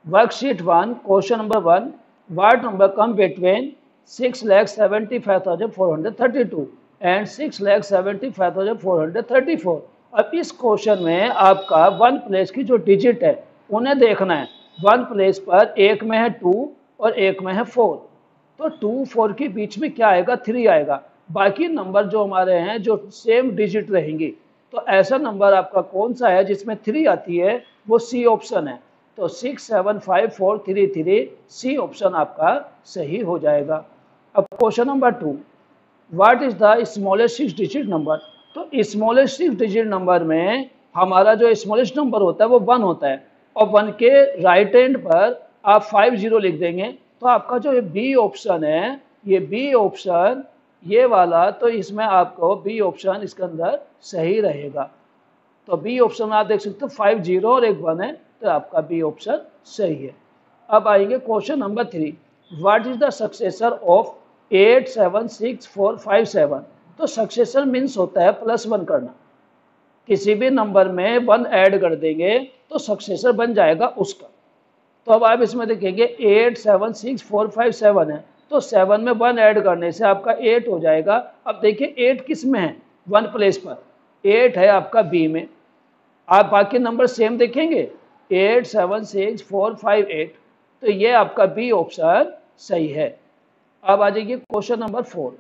Worksheet 1, question number 1. What number come between 6,75,432 and 6,75,434? अब इस question में आपका वन प्लेस की जो डिजिट है उन्हें देखना है। वन प्लेस पर एक में है 2 और एक में है 4, तो 2 4 के बीच में क्या आएगा, 3 आएगा। बाकी नंबर जो हमारे हैं जो सेम डिजिट रहेंगी, तो ऐसा नंबर आपका कौन सा है जिसमें 3 आती है, वो सी ऑप्शन है। तो 675,433 सी ऑप्शन आपका सही हो जाएगा। अब question number 2, what is the smallest 6 digit number? तो स्मॉलेस्ट 6 डिजिट नंबर में हमारा जो स्मॉलेस्ट नंबर होता है वो 1 होता है, और 1 के राइट एंड पर आप 50 लिख देंगे, तो आपका जो बी ऑप्शन है, ये बी ऑप्शन ये वाला, तो इसमें आपको बी ऑप्शन इसके अंदर सही रहेगा। तो बी ऑप्शन आप देख सकते हो 50 और एक 1 है, तो आपका बी ऑप्शन सही है। अब आएंगे question number 3, what is the successor of 876457? तो सक्सेसर मीन्स होता है +1 करना। किसी भी नंबर में 1 ऐड कर देंगे तो सक्सेसर बन जाएगा उसका। तो अब आप इसमें देखेंगे 876457 है, तो 7 में 1 ऐड करने से आपका 8 हो जाएगा। अब देखिए 8 किस में है, 1 प्लेस पर 8 है आपका बी में। आप बाकी नंबर सेम देखेंगे 876458, तो ये आपका बी ऑप्शन सही है। अब आ जाइए question number 4,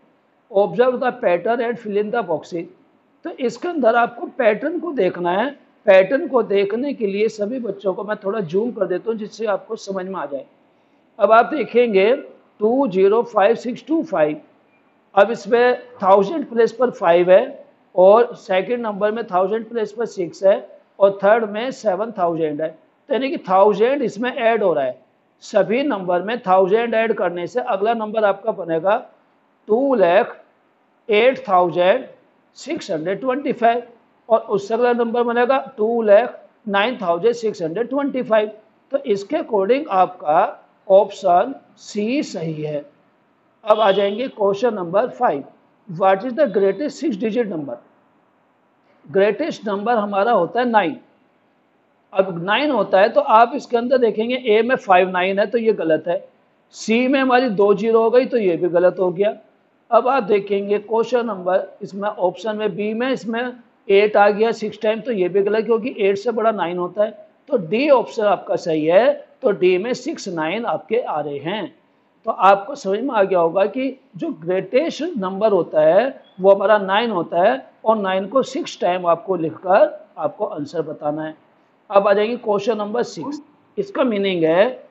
observe the pattern and fill in the boxes. तो इसके अंदर आपको पैटर्न को देखना है। पैटर्न को देखने के लिए सभी बच्चों को मैं थोड़ा जूम कर देता हूँ जिससे आपको समझ में आ जाए। अब आप देखेंगे 205625, अब इसमें 1000 प्लेस पर 5 है, और सेकंड नंबर में 1000 प्लेस पर 6 है, और थर्ड में 7000 है। तो यानी कि 1000 इसमें ऐड हो रहा है। सभी नंबर में 1000 ऐड करने से अगला नंबर आपका बनेगा 2,08,625, और उससे अगला नंबर बनेगा 2,09,625। तो इसके अकॉर्डिंग आपका ऑप्शन सी सही है। अब आ जाएंगे question number 5, what is the greatest 6 digit number? Greatest number हमारा होता है 9। अब 9 होता है तो आप इसके अंदर देखेंगे ए में 59 है, तो ये गलत है। सी में हमारी 2 0 हो गई, तो ये भी गलत हो गया। अब आप देखेंगे क्वेश्चन नंबर इसमें ऑप्शन में बी में इसमें 8 आ गया 6 टाइम, तो ये भी गलत क्योंकि 8 से बड़ा 9 होता है। तो डी ऑप्शन आपका सही है। तो डी में 6 9 आपके आ रहे हैं। तो आपको समझ में आ गया होगा कि जो ग्रेटेस्ट नंबर होता है वो हमारा 9 होता है, और 9 को 6 टाइम आपको लिखकर आपको आंसर बताना है। अब आ जाएंगे क्वेश्चन नंबर 6, इसका मीनिंग है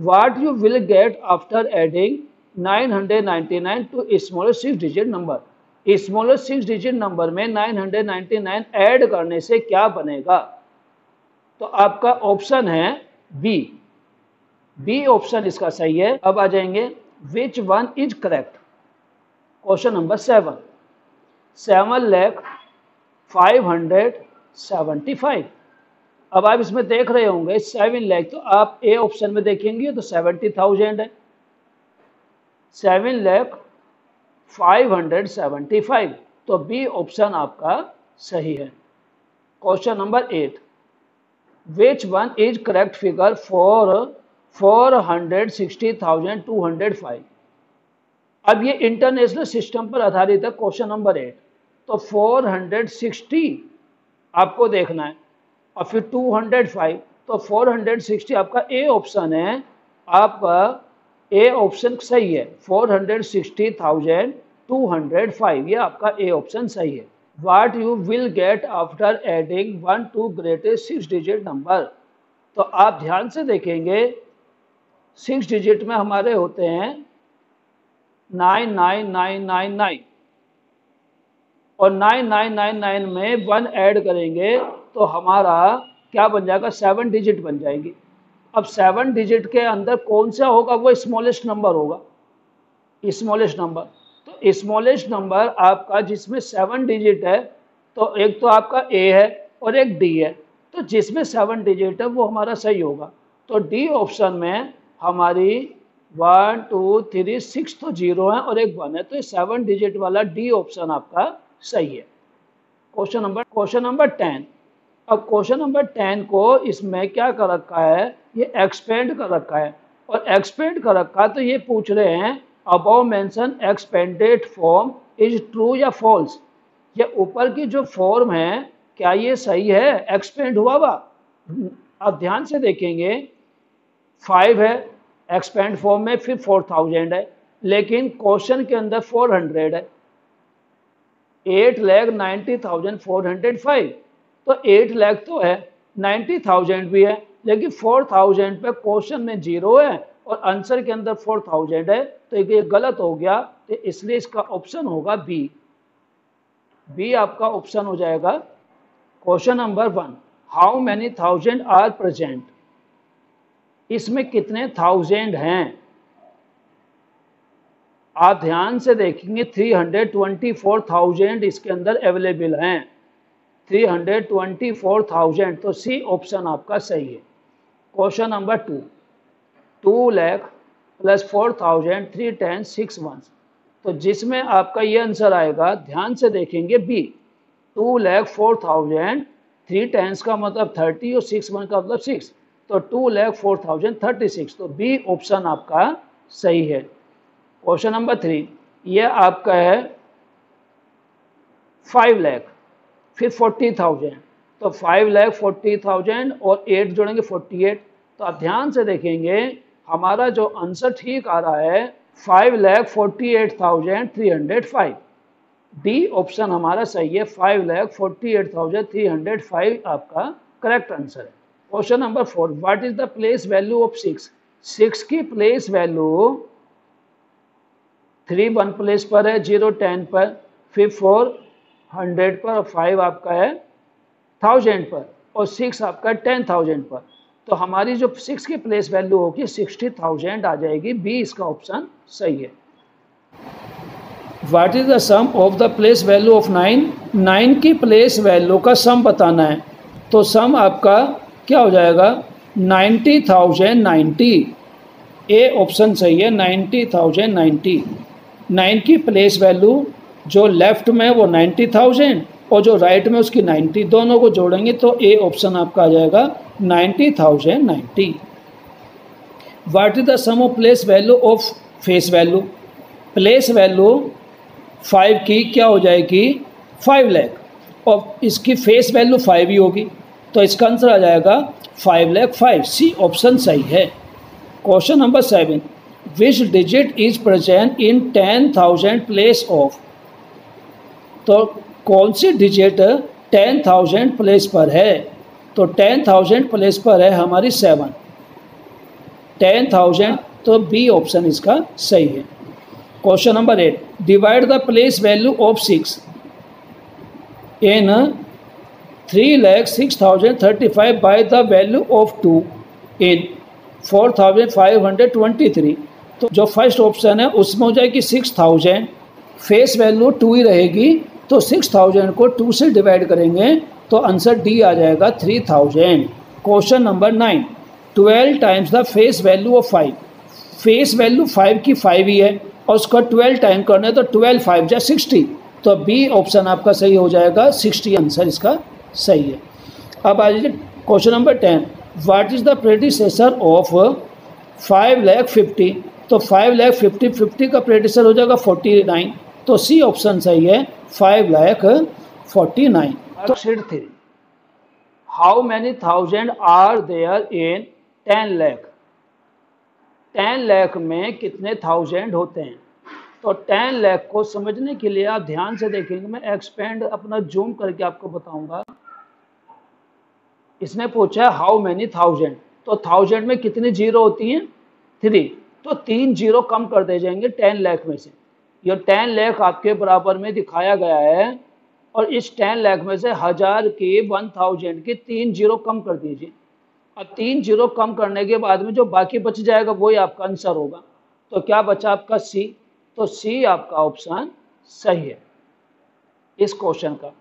what you will get after adding 999 to smallest 6 digit number. Smallest 6 digit number में 999 ऐड करने से क्या बनेगा? तो आपका ऑप्शन है बी, बी ऑप्शन इसका सही है। अब आ जाएंगे which one is correct. Question number 7, 7,05,75। अब आप इसमें देख रहे होंगे 7 लाख, तो आप ए ऑप्शन में देखेंगे तो 70,000 है। 7,05,75, तो बी ऑप्शन आपका सही है। Question number 8, which one is correct figure for 460,205। अब ये इंटरनेशनल सिस्टम पर आधारित है क्वेश्चन नंबर 8। तो 460 आपको देखना है, और फिर 205, तो 460 आपका ए ऑप्शन है। आपका ए ऑप्शन सही है, 460,205, ये आपका ए ऑप्शन सही है। What you will get after adding 1 to greatest 6 digit number. तो आप ध्यान से देखेंगे 6 डिजिट में हमारे होते हैं 99999, और 9999 में 1 ऐड करेंगे तो हमारा क्या बन जाएगा, 7 डिजिट बन जाएगी। अब 7 डिजिट के अंदर कौन सा होगा, वो स्मॉलेस्ट नंबर होगा, स्मॉलेस्ट नंबर। तो स्मॉलेस्ट नंबर आपका जिसमें 7 डिजिट है, तो एक तो आपका ए है और एक डी है, तो जिसमें 7 डिजिट है वो हमारा सही होगा। तो डी ऑप्शन में हमारी 1 2 3 6 तो 0 है और एक 1 है, तो 7 डिजिट वाला डी ऑप्शन आपका सही है। क्वेश्चन नंबर 10, अब क्वेश्चन नंबर 10 को इसमें क्या कर रखा है, ये एक्सपेंड कर रखा है, और एक्सपेंड कर रखा तो ये पूछ रहे हैं above mention expanded form is true या फॉल्स। ये ऊपर की जो फॉर्म है क्या ये सही है, एक्सपेंड हुआ हुआ। अब ध्यान से देखेंगे 5 है एक्सपेंड फॉर्म में, फिर 4000 है, लेकिन क्वेश्चन के अंदर 400 है। 8,90,405, तो 8 लाख तो है, 90,000 भी है, लेकिन 4,000 पे क्वेश्चन में 0 है और आंसर के अंदर 4,000 है, तो ये गलत हो गया। तो इसलिए इसका ऑप्शन होगा बी। बी आपका ऑप्शन हो जाएगा। Question number 1, how many thousand are present, इसमें कितने थाउजेंड हैं। आप ध्यान से देखेंगे 324,000 इसके अंदर अवेलेबल हैं, 324,000, तो सी ऑप्शन आपका सही है। क्वेश्चन नंबर 2, 2 लाख प्लस 4,000 3 10 6 1, तो जिसमें आपका ये आंसर आएगा, ध्यान से देखेंगे बी। 2 लाख 4,000 3 10 का मतलब 30 और 6 1 का मतलब 6, तो 2 लाख 4,036, तो बी ऑप्शन आपका सही है। क्वेश्चन नंबर 3, ये आपका है 5 लाख फिर 40,000, तो 5 लाख 40,000 और 8 जोड़ेंगे 48, तो आप ध्यान से देखेंगे हमारा जो आंसर ठीक आ रहा है 5,48,305। डी ऑप्शन हमारा सही है, 5,48,305 आपका करेक्ट आंसर है। Question number 4, what is the place value of 6, 6 की प्लेस वैल्यू 3 1 प्लेस पर है, 0 10 पर, फिर 4 100 पर, और 5 आपका है 1000 पर, और 6 आपका 10,000 पर, तो हमारी जो 6 की प्लेस वैल्यू होगी 60,000 आ जाएगी। बी इसका ऑप्शन सही है। What is the sum of the place value of 9, 9 की प्लेस वैल्यू का सम बताना है, तो सम आपका क्या हो जाएगा 90,090, ए ऑप्शन सही है 90,090। 9 की प्लेस वैल्यू जो लेफ्ट में वो 90,000 और जो राइट में उसकी 90, दोनों को जोड़ेंगे तो ए ऑप्शन आपका आ जाएगा 90,090। What is the sum of place value of face value, place value 5 की क्या हो जाएगी 5 लाख, और इसकी फेस वैल्यू 5 ही होगी, तो इसका आंसर आ जाएगा 5 लाख 5, सी ऑप्शन सही है। Question number 7, which digit is present in 10,000 place of, तो कौन सी डिजिट 10,000 प्लेस पर है, तो 10,000 प्लेस पर है हमारी 7, 10,000, तो बी ऑप्शन इसका सही है। Question number 8, divide the place value of 6 in 3,06,035 by the value of 2 इन 4,523, तो जो फर्स्ट ऑप्शन है उसमें हो जाएगी 6,000, फेस वैल्यू 2 ही रहेगी, तो 6,000 को 2 से डिवाइड करेंगे तो आंसर डी आ जाएगा 3,000। Question number 9, 12 times the face value of 5, face value 5 की 5 ही है और उसका 12 टाइम करना है, तो 12 5 जा 60, तो बी ऑप्शन आपका सही हो जाएगा, 60 आंसर इसका सही है। अब आ जाइए question number 10, what is the predecessor of 5,50,000, तो 5,50,000 का प्रेडिसेसर हो जाएगा 49, तो सी ऑप्शन सही है 5,49। तो sheet 3, how many thousand are there in 10 lakh, 10 lakh में कितने थाउजेंड होते हैं, तो 10 लाख को समझने के लिए आप ध्यान से देखेंगे, मैं एक्सपेंड अपना जूम करके आपको बताऊंगा। इसने पूछा हाउ मैनी थाउजेंड, तो थाउजेंड में कितनी जीरो होती हैं 3, तो 3 जीरो कम कर दे जाएंगे 10 लाख में से। ये 10 लाख आपके बराबर में दिखाया गया है, और इस 10 लाख में से 1000 की 1000 की 3 जीरो कम कर दीजिए। अब 3 जीरो कम करने के बाद में जो बाकी बच जाएगा वही आपका आंसर होगा, तो क्या बचा आपका सी, तो सी आपका ऑप्शन सही है इस क्वेश्चन का।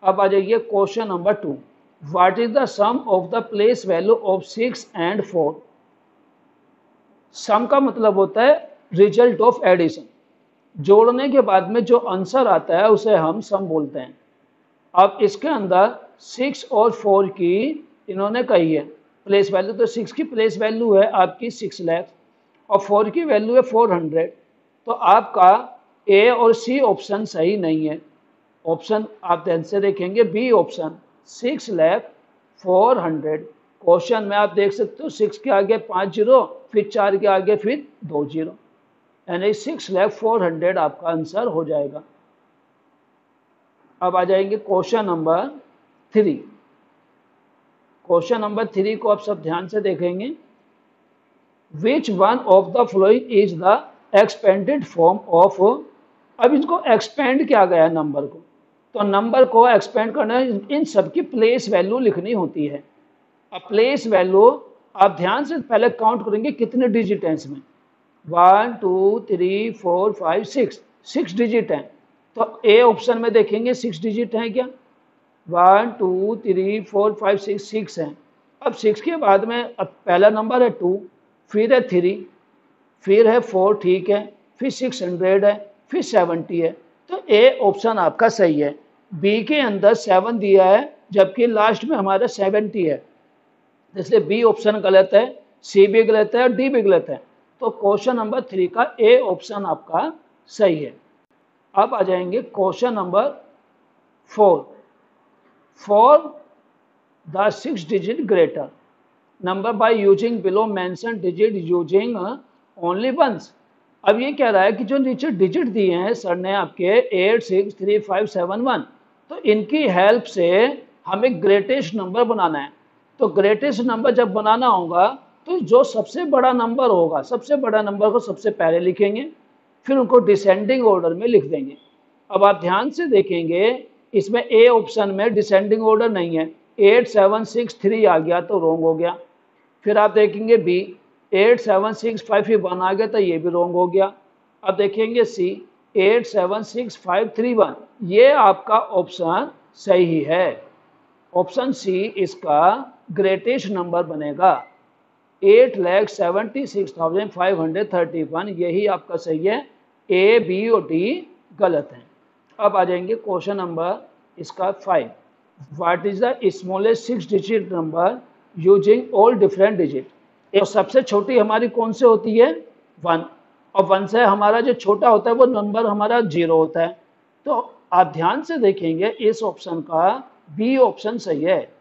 अब आ जाइए question number 2, what is the sum of the place value of 6 and 4, sum का मतलब होता है रिजल्ट ऑफ एडिशन, जोड़ने के बाद में जो आंसर आता है उसे हम सम बोलते हैं। अब इसके अंदर 6 और 4 की इन्होंने कही है प्लेस वैल्यू, तो 6 की प्लेस वैल्यू है आपकी 6 लाख और 4 की वैल्यू है 400। तो आपका ए और सी ऑप्शन सही नहीं है। ऑप्शन आप ध्यान से देखेंगे बी ऑप्शन 6,04,000। क्वेश्चन में आप देख सकते हो 6 के आगे 5 जीरो, फिर 4 के आगे फिर 2 जीरो, यानी 6,04,000 आपका आंसर हो जाएगा। अब आ जाएंगे क्वेश्चन नंबर 3। क्वेश्चन नंबर 3 को आप सब ध्यान से देखेंगे। Which one of the following is the expanded form of, अब इसको एक्सपेंड किया गया नंबर को, तो नंबर को एक्सपेंड करना इन सब की प्लेस वैल्यू लिखनी होती है। अब प्लेस वैल्यू आप ध्यान से पहले काउंट करेंगे कितने डिजिट हैं इसमें, 1 2 3 4 5 6 डिजिट हैं। तो ए ऑप्शन में देखेंगे 6 डिजिट हैं क्या, 1 2 3 4 5 6 हैं। अब 6 के बाद में अब पहला नंबर है 2, फिर है 3, फिर है 4, ठीक है, फिर 600 है, फिर 70 है। तो ए ऑप्शन आपका सही है। बी के अंदर 7 दिया है जबकि लास्ट में हमारा 70 है, इसलिए बी ऑप्शन गलत है, सी भी गलत है और डी भी गलत है। तो क्वेश्चन नंबर 3 का ए ऑप्शन आपका सही है। अब आ जाएंगे question number 4। For the 6 digit greater number by using below mention digit using only once. अब ये कह रहा है कि जो नीचे डिजिट दिए हैं सर ने आपके 8 6 3 5 7 1, तो इनकी हेल्प से हमें ग्रेटेस्ट नंबर बनाना है। तो ग्रेटेस्ट नंबर जब बनाना होगा तो जो सबसे बड़ा नंबर होगा, सबसे बड़ा नंबर को सबसे पहले लिखेंगे, फिर उनको डिसेंडिंग ऑर्डर में लिख देंगे। अब आप ध्यान से देखेंगे इसमें ए ऑप्शन में डिसेंडिंग ऑर्डर नहीं है, 8 7 6 3 आ गया तो रॉन्ग हो गया। फिर आप देखेंगे बी 8 7 6 5 1 आ गया तो ये भी रॉन्ग हो गया। अब देखेंगे सी 8 7 6 5 3 1, ये आपका ऑप्शन सही है। ऑप्शन सी इसका ग्रेटेस्ट नंबर बनेगा, 8,76,531, यही आपका सही है। ए बी और डी गलत है। अब आ जाएंगे क्वेश्चन नंबर इसका 5। What is the smallest 6 digit number using all different digit. तो सबसे छोटी हमारी कौन से होती है, 1, और 1 से हमारा जो छोटा होता है वो नंबर हमारा 0 होता है। तो आप ध्यान से देखेंगे इस ऑप्शन का बी ऑप्शन सही है।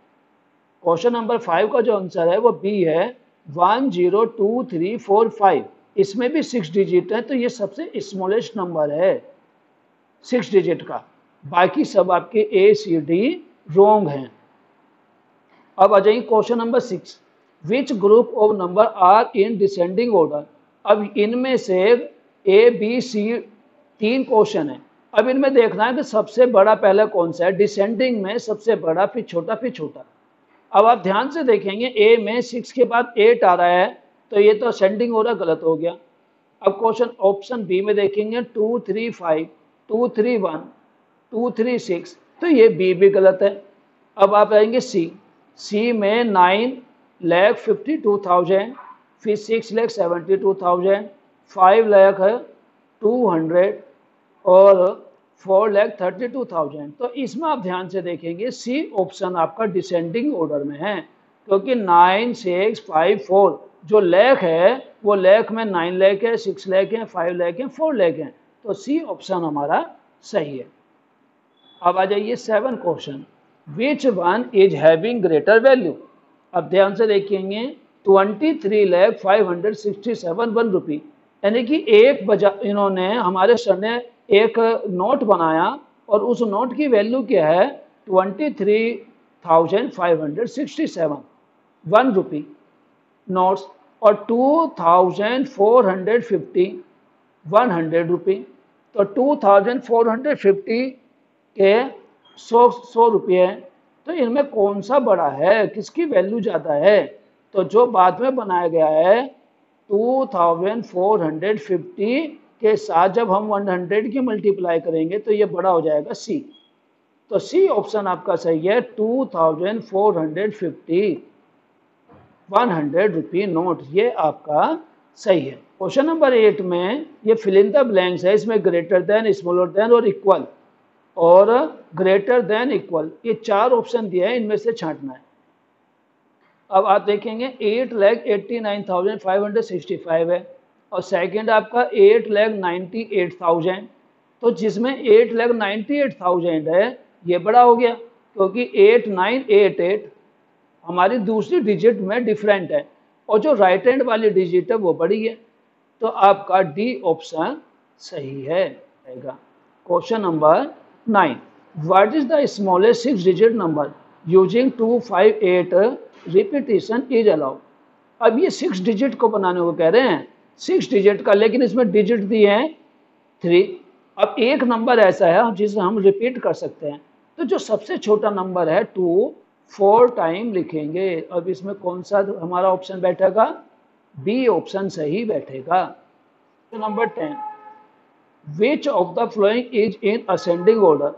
क्वेश्चन नंबर 5 का जो आंसर है वो बी है, 1 0 2 3 4 5। इसमें भी 6 डिजिट है तो ये सबसे स्मॉलेस्ट नंबर है 6 डिजिट का, बाकी सब आपके ए सी डी रॉन्ग हैं। अब आ जाएंगे question number 6। Which group of number are in descending order. अब इनमें से ए बी सी 3 क्वेश्चन है। अब इनमें देखना है कि सबसे बड़ा पहला कौन सा है, डिसेंडिंग में सबसे बड़ा, फिर छोटा, फिर छोटा। अब आप ध्यान से देखेंगे ए में 6 के बाद 8 आ रहा है तो ये तो असेंडिंग ऑर्डर गलत हो गया। अब क्वेश्चन ऑप्शन बी में देखेंगे 2 3 5 2 3 1 2 3 6, तो ये बी भी गलत है। अब आप आएंगे सी में 9,52,000, फिर 6,72,000, 5 लाख है 200 और 4,32,000। तो इसमें आप ध्यान से देखेंगे सी ऑप्शन आपका डिसेंडिंग ऑर्डर में है, क्योंकि 9 6 5 4 जो लाख है वो लाख में 9 लाख है, 6 लाख है, 5 लाख है, 4 लाख है। तो सी ऑप्शन हमारा सही है। अब आ जाइए 7 question. Which one is having greater value. अब ध्यान से देखेंगे 23,567 रुपये, यानी कि एक बजा इन्होंने हमारे सर ने एक नोट बनाया और उस नोट की वैल्यू क्या है 23,567 ₹1 नोट्स, और 2,450 ₹100। तो 2,450 के 100 रुपये हैं, तो इनमें कौन सा बड़ा है, किसकी वैल्यू ज़्यादा है। तो जो बाद में बनाया गया है 2,450 के साथ जब हम 100 की मल्टीप्लाई करेंगे तो ये बड़ा हो जाएगा सी। तो सी ऑप्शन आपका सही है, 2,450 ₹100 नोट, ये आपका सही है। क्वेश्चन नंबर 8 में ये फिल इन द ब्लैंक्स है, इसमें ग्रेटर देन, स्मॉलर देन और इक्वल। और ग्रेटर देन इक्वल, ये 4 ऑप्शन दिया है, इनमें से छांटना है। अब आप देखेंगे 8,89,565 है और सेकंड आपका 8,98,000, तो जिसमें 8,98,000 है ये बड़ा हो गया, क्योंकि 8988 हमारी दूसरी डिजिट में डिफरेंट है और जो राइट हैंड वाली डिजिट है वो बड़ी है, तो आपका डी ऑप्शन सही है। Question number 9, what is the smallest 6 digit number using 258 repetition is allowed. अब ये 6 डिजिट को बनाने को कह रहे हैं, 6 डिजिट का, लेकिन इसमें डिजिट दिए हैं 3। अब एक नंबर ऐसा है जिसे हम रिपीट कर सकते हैं, तो जो सबसे छोटा नंबर है 2 4 टाइम लिखेंगे। अब इसमें कौन सा हमारा ऑप्शन बैठेगा, बी ऑप्शन सही बैठेगा। Number 10, which of the following is in ascending order.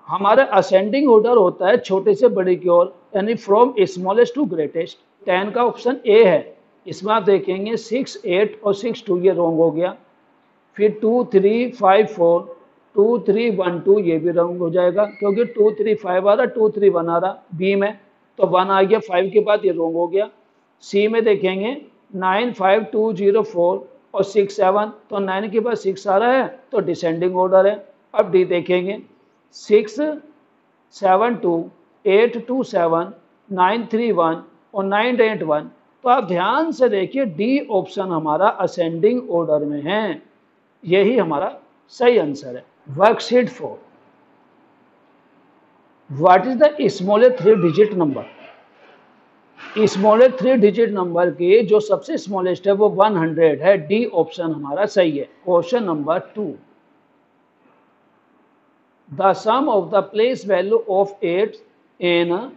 हमारा असेंडिंग ऑर्डर होता है छोटे से बड़े की ओर, यानी फ्रॉम स्मॉलेस्ट टू ग्रेटेस्ट। 10 का ऑप्शन ए है। इसमें आप देखेंगे 6 8 और 6 2 ये रॉन्ग हो गया, फिर 2 3 5 4 2 3 1 2 ये भी रॉन्ग हो जाएगा, क्योंकि 2 3 5 आ रहा, 2 3 1 आ रहा बी में, तो 1 आ गया, 5 के बाद ये रॉन्ग हो गया। सी में देखेंगे 9 5 2 0 4 और 6 7, तो 9 के बाद 6 आ रहा है, तो डिसेंडिंग ऑर्डर है। अब डी देखेंगे 6 7 2 8 2 7 9 3 1 और 9 8 1, तो आप ध्यान से देखिए डी ऑप्शन हमारा असेंडिंग ऑर्डर में है, यही हमारा सही आंसर है। Worksheet 4, what is the smallest 3 digit number. Smallest 3 digit number की जो सबसे स्मॉलेस्ट है वो 100 है, डी ऑप्शन हमारा सही है। Question number 2, the sum of the place value of 8 in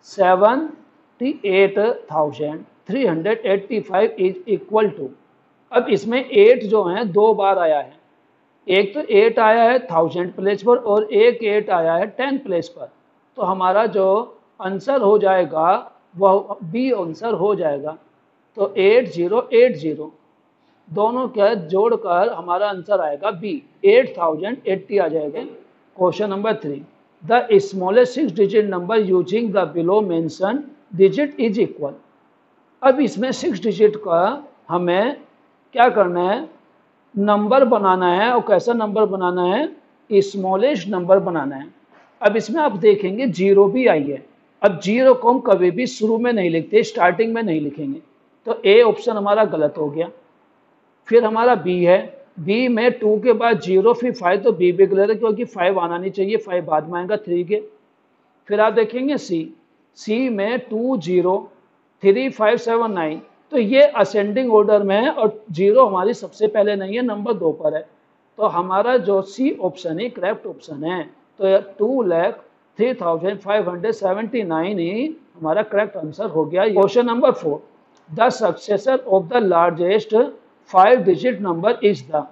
78,385 is equal to। अब इसमें 8 जो है 2 बार आया है, एक तो 8 आया है 1000 प्लेस पर और एक 8 आया है 10 प्लेस पर, तो हमारा जो आंसर हो जाएगा वह बी आंसर हो जाएगा। तो 8080 दोनों का जोड़कर हमारा आंसर आएगा बी, 8080 आ जाएगा। Question number 3, the smallest 6 digit number using the below mention digit is equal. अब इसमें 6 डिजिट का हमें क्या करना है, नंबर बनाना है, और कैसा नंबर बनाना है, स्मॉलेस्ट नंबर बनाना है। अब इसमें आप देखेंगे 0 भी आई है। अब 0 को हम कभी भी शुरू में नहीं लिखते, स्टार्टिंग में नहीं लिखेंगे, तो ए ऑप्शन हमारा गलत हो गया। फिर हमारा बी है, बी में 2 के बाद 0 फिर 5, तो बी भी गलत है, क्योंकि 5 आना नहीं चाहिए, 5 बाद में आएगा 3 के। फिर आप देखेंगे सी, सी में 2 0 3 5 7 9, तो ये असेंडिंग ऑर्डर में है और 0 हमारी सबसे पहले नहीं है, नंबर 2 पर है, तो हमारा जो सी ऑप्शन है करेक्ट ऑप्शन है। तो 2,03,579 ही हमारा करेक्ट आंसर हो गया। Question number 4, the successor of the largest 5 digit number is the,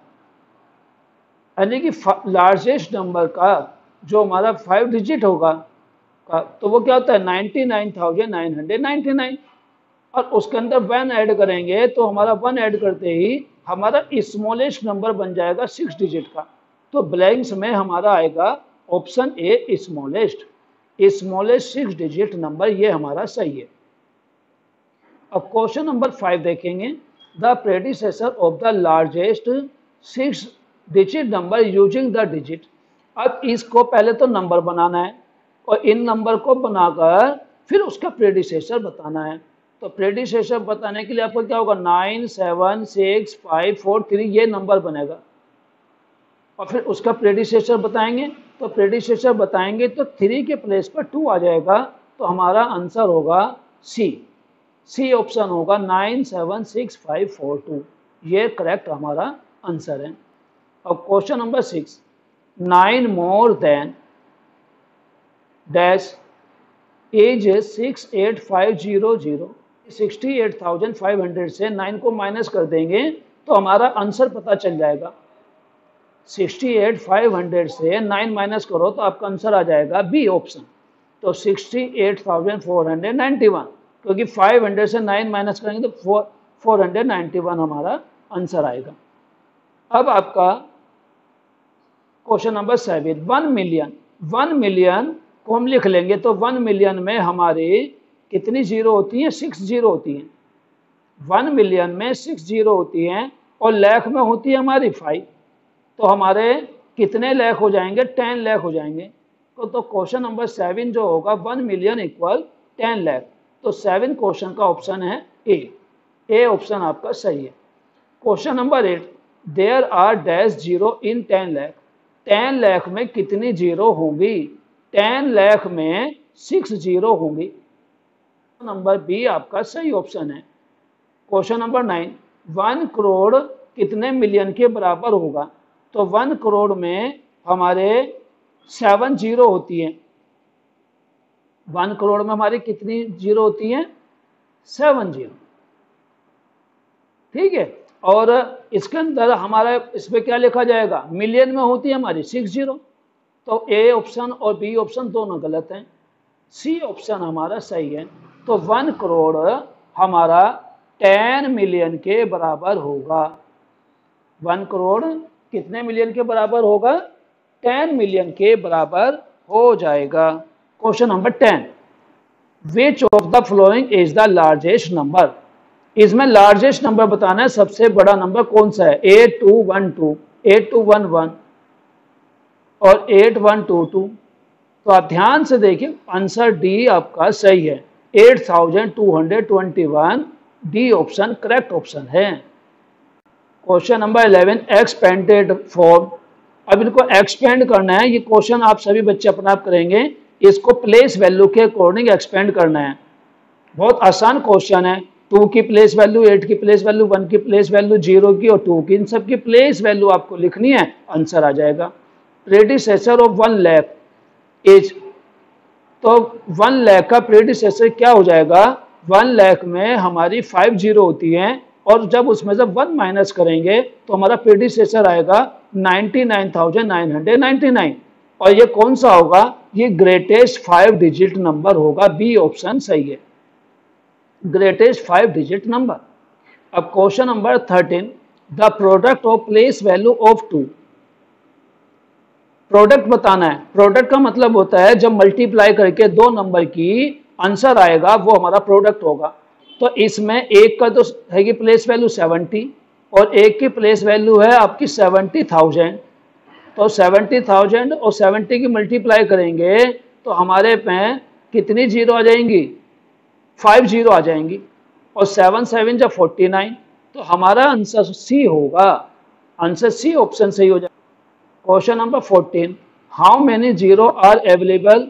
यानी कि लार्जेस्ट नंबर का जो हमारा 5 डिजिट होगा तो वो क्या होता है 99,999, और उसके अंदर 1 ऐड करेंगे, तो हमारा 1 ऐड करते ही हमारा स्मॉलेस्ट नंबर बन जाएगा 6 डिजिट का, तो ब्लैंक्स में हमारा आएगा option A smallest. Smallest 6 digit number ये हमारा सही है। अब क्वेश्चन नंबर 5 देखेंगे, the predecessor of the largest 6 digit number using the digit. अब इसको पहले तो नंबर बनाना है और इन नंबर को बनाकर फिर उसका प्रेडिसेसर बताना है। तो प्रेडिसेसर बताने के लिए आपको क्या होगा, 9 7 6 5 4 3 ये नंबर बनेगा, और फिर उसका प्रेडिसेसर बताएंगे, तो प्रेडिसेसर बताएंगे तो 3 के प्लेस पर 2 आ जाएगा, तो हमारा आंसर होगा सी, सी ऑप्शन होगा 9 7 6 5 4 2, ये करेक्ट हमारा आंसर है। अब question number 6, 9 more than dash as 68500, 68,500 से 9 को माइनस कर देंगे तो हमारा आंसर पता चल जाएगा। 68,500 से 9 माइनस करो तो आपका आंसर आ जाएगा बी ऑप्शन, तो 68,491, क्योंकि 500 से 9 माइनस करेंगे तो 491 हमारा आंसर आएगा। अब आपका क्वेश्चन नंबर 7, 1 मिलियन। 1 मिलियन को हम लिख लेंगे तो 1 मिलियन में हमारे कितनी जीरो होती हैं? 6 जीरो होती हैं। 1 मिलियन में 6 जीरो होती हैं और लाख में होती है हमारी 5। तो हमारे कितने लाख हो जाएंगे? 10 लाख हो जाएंगे। तो क्वेश्चन नंबर 7 जो होगा 1 मिलियन इक्वल 10 लाख। तो 7 क्वेश्चन का ऑप्शन है ए ऑप्शन आपका सही है। Question number 8, there are dash zero in 10 lakh. 10 lakh में कितनी जीरो होंगी? 10 लाख में 6 जीरो होंगी। नंबर बी आपका सही ऑप्शन है। क्वेश्चन नंबर 9, 1 करोड़ कितने मिलियन के बराबर होगा? तो 1 करोड़ में हमारे 7 जीरो होती हैं। 1 करोड़ में हमारी कितनी जीरो होती हैं? 7 जीरो। ठीक है। और इसके अंदर हमारा इसमें क्या लिखा जाएगा? मिलियन में होती है हमारी 6 जीरो। तो ए ऑप्शन और बी ऑप्शन दोनों गलत हैं। सी ऑप्शन हमारा सही है। तो 1 करोड़ हमारा 10 मिलियन के बराबर होगा। 1 करोड़ कितने मिलियन के बराबर होगा? 10 मिलियन के बराबर हो जाएगा। Question number 10, which of the following is the largest number. इसमें लार्जेस्ट नंबर बताना है, सबसे बड़ा नंबर कौन सा है? 8212, 8211 और 8122। तो आप ध्यान से देखिए, आंसर डी आपका सही है। 8221 डी ऑप्शन करेक्ट ऑप्शन है। Question number 11, expanded form. अब इनको एक्सपेंड करना है। ये क्वेश्चन आप सभी बच्चे अपने आप करेंगे। इसको प्लेस वैल्यू के अकॉर्डिंग एक्सपेंड करना है। बहुत आसान क्वेश्चन है। 2 की प्लेस वैल्यू, 8 की प्लेस वैल्यू, 1 की प्लेस वैल्यू, 0 की और 2 की, इन सब की प्लेस वैल्यू आपको लिखनी है, आंसर आ जाएगा। Predecessor of 1 lakh is. तो 1 लाख का प्रेडिसेसर क्या हो जाएगा? 1 लाख में हमारी 5 जीरो होती हैं और जब उसमें से 1 माइनस करेंगे तो हमारा प्रेडिसेसर आएगा 99,999। और ये कौन सा होगा? ये ग्रेटेस्ट 5 डिजिट नंबर होगा। बी ऑप्शन सही है, ग्रेटेस्ट 5 डिजिट नंबर। अब question number 13, the product of place value of 2। Product बताना है। प्रोडक्ट का मतलब होता है जब मल्टीप्लाई करके 2 नंबर की आंसर आएगा वो हमारा प्रोडक्ट होगा। तो इसमें एक का तो है कि प्लेस वैल्यू 70 और एक की प्लेस वैल्यू है आपकी 70,000। तो 70,000 और 70 की मल्टीप्लाई करेंगे तो हमारे पे कितनी जीरो आ जाएंगी? 5 जीरो आ जाएंगी। और 7 7 जब 49। तो हमारा आंसर सी होगा। आंसर सी ऑप्शन सही हो जाएगा। Question number 14, how many zero are available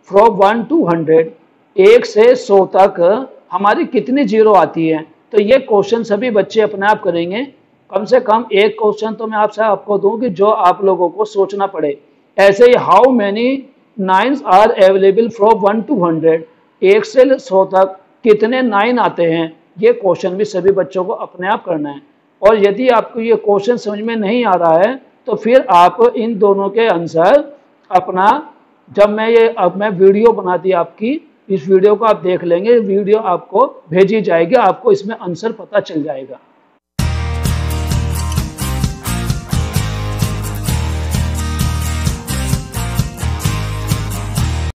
from 1 to 100। 1 से 100 तक हमारी कितनी जीरो आती है? तो ये क्वेश्चन सभी बच्चे अपने आप करेंगे। कम से कम एक क्वेश्चन तो मैं आपको दूं कि जो आप लोगों को सोचना पड़े। ऐसे ही how many nines are available from 1 to 100। 1 से 100 तक कितने 9 आते हैं? ये क्वेश्चन भी सभी बच्चों को अपने आप करना है। और यदि आपको ये क्वेश्चन समझ में नहीं आ रहा है तो फिर आप इन दोनों के आंसर अपना, जब मैं वीडियो बना दी आपकी, इस वीडियो को आप देख लेंगे, वीडियो आपको भेजी जाएगी, आपको इसमें आंसर पता चल जाएगा।